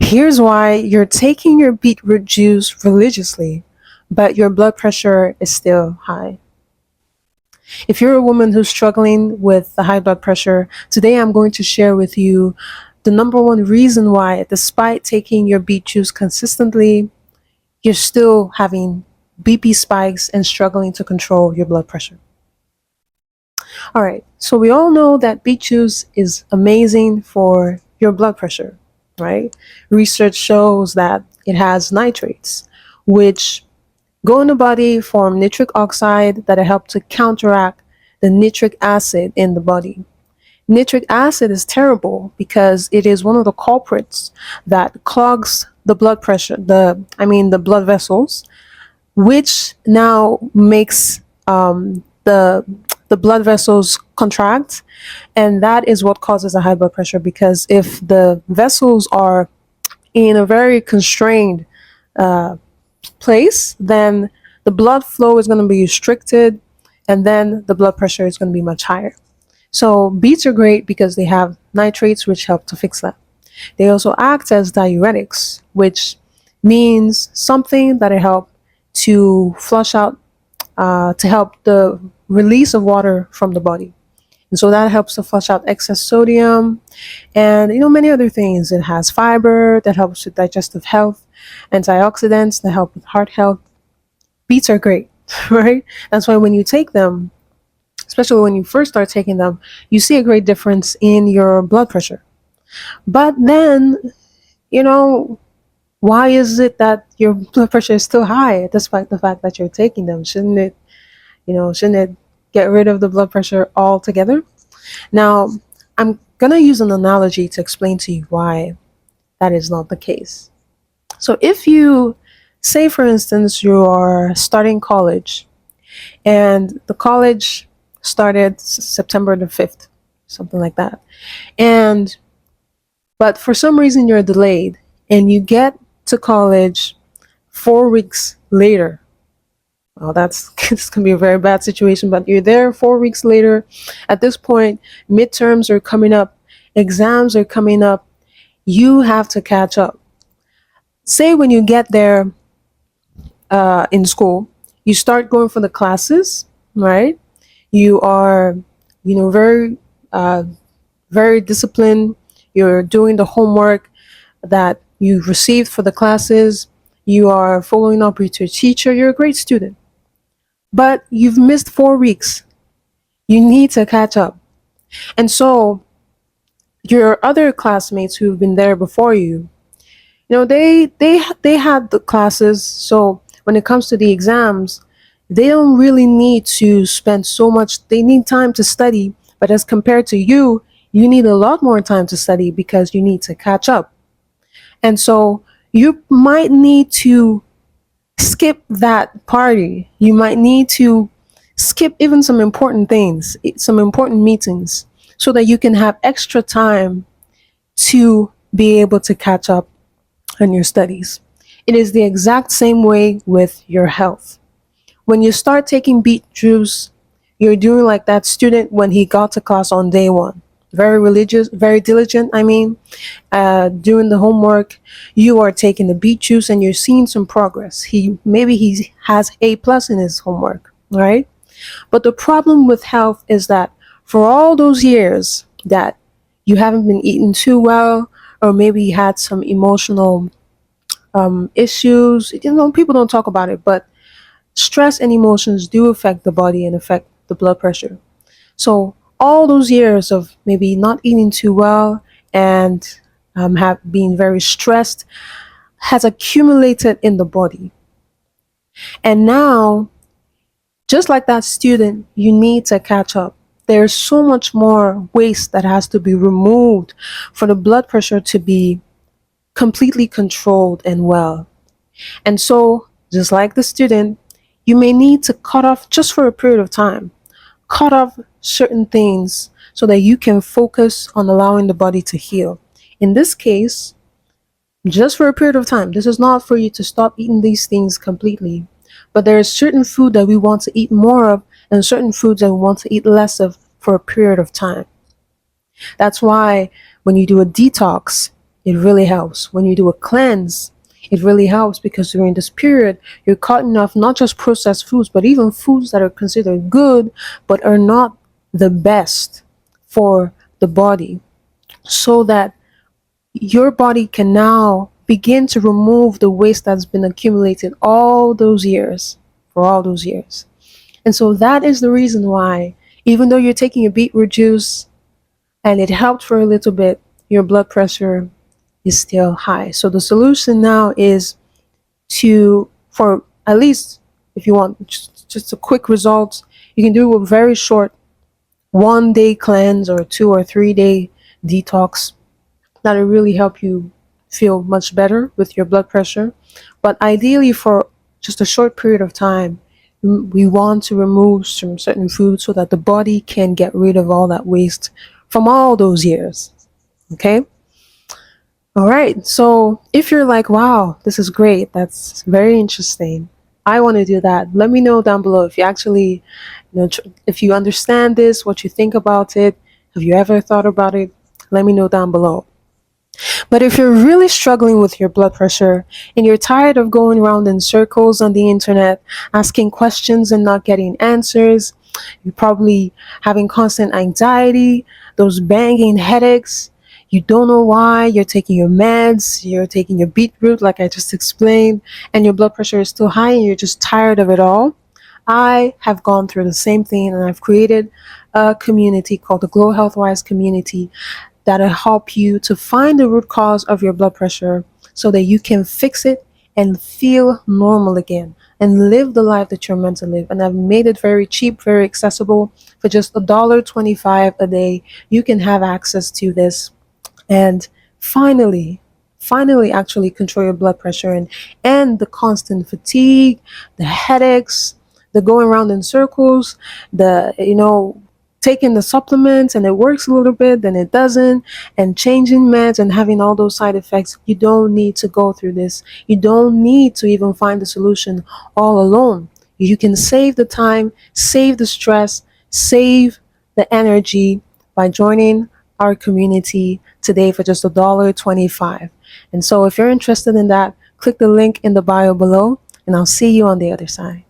Here's why: you're taking your beetroot juice religiously, but your blood pressure is still high. If you're a woman who's struggling with the high blood pressure, today I'm going to share with you the number one reason why, despite taking your beet juice consistently, you're still having BP spikes and struggling to control your blood pressure. All right, so we all know that beet juice is amazing for your blood pressure, right? Research shows that it has nitrates, which go in the body, form nitric oxide that help to counteract the nitric acid in the body. Nitric acid is terrible because it is one of the culprits that clogs the blood pressure, the blood vessels, which now makes the blood vessels contract, and that is what causes a high blood pressure. Because if the vessels are in a very constrained place, then the blood flow is going to be restricted, and then the blood pressure is going to be much higher. So beets are great because they have nitrates, which help to fix that. They also act as diuretics, which means something that help to flush out, to help the release of water from the body. And so that helps to flush out excess sodium and many other things. It has fiber that helps with digestive health, antioxidants that help with heart health. Beets are great, right? That's why when you take them, especially when you first start taking them, you see a great difference in your blood pressure. But then, why is it that your blood pressure is still high despite the fact that you're taking them? Shouldn't it get rid of the blood pressure altogether? Now, I'm gonna use an analogy to explain to you why that is not the case. So if you say, for instance, you are starting college, and the college started September the 5th, something like that. But for some reason you're delayed and you get to college 4 weeks later. Well, this can be a very bad situation, but you're there 4 weeks later. At this point, midterms are coming up, exams are coming up. You have to catch up. Say when you get there in school, you start going for the classes, right? You are, very, very disciplined. You're doing the homework that you received for the classes. You are following up with your teacher. You're a great student. But you've missed 4 weeks. You need to catch up. And so your other classmates who've been there before you, they had the classes. So when it comes to the exams, they don't really need to spend so much. They need time to study. But as compared to you, you need a lot more time to study because you need to catch up. And so you might need to skip that party. You might need to skip even some important things, some important meetings, so that you can have extra time to be able to catch up on your studies. It is the exact same way with your health. When you start taking beet juice, you're doing like that student when he got to class on day one. Very religious, very diligent, doing the homework. You are taking the beet juice and you're seeing some progress. He has A+ in his homework, right? But the problem with health is that for all those years that you haven't been eating too well, or maybe you had some emotional issues. People don't talk about it, but stress and emotions do affect the body and affect the blood pressure. So all those years of maybe not eating too well and have been very stressed has accumulated in the body. And now, just like that student, you need to catch up. There's so much more waste that has to be removed for the blood pressure to be completely controlled and well. And so, just like the student, you may need to cut off just for a period of time, cut off certain things so that you can focus on allowing the body to heal. In this case, just for a period of time. This is not for you to stop eating these things completely, but there is certain food that we want to eat more of and certain foods that we want to eat less of for a period of time. That's why when you do a detox, It really helps. When you do a cleanse, it really helps because during this period, you're cutting off not just processed foods, but even foods that are considered good, but are not the best for the body, so that your body can now begin to remove the waste that's been accumulated all those years, for all those years. And so that is the reason why, even though you're taking a beetroot juice and it helped for a little bit, your blood pressure is still high. So the solution now is to, for at least if you want just a quick result, you can do a very short 1 day cleanse or 2 or 3 day detox that'll really help you feel much better with your blood pressure. But ideally, for just a short period of time, we want to remove some certain foods so that the body can get rid of all that waste from all those years. Okay? All right. So if you're like, wow, this is great, that's very interesting, I want to do that, let me know down below if you actually, if you understand this, what you think about it. Have you ever thought about it? Let me know down below. But if you're really struggling with your blood pressure and you're tired of going around in circles on the internet, asking questions and not getting answers, you're probably having constant anxiety, those banging headaches, you don't know why, you're taking your meds, you're taking your beetroot, like I just explained, and your blood pressure is still high and you're just tired of it all. I have gone through the same thing, and I've created a community called the Glow Healthwise community that'll help you to find the root cause of your blood pressure so that you can fix it and feel normal again and live the life that you're meant to live. And I've made it very cheap, very accessible. For just $1.25 a day, you can have access to this and finally actually control your blood pressure and the constant fatigue, the headaches, the going around in circles, the taking the supplements and it works a little bit, then it doesn't, and changing meds and having all those side effects. You don't need to go through this. You don't need to even find the solution all alone. You can save the time, save the stress, save the energy by joining our community today for just $1.25. And so if you're interested in that, click the link in the bio below, and I'll see you on the other side.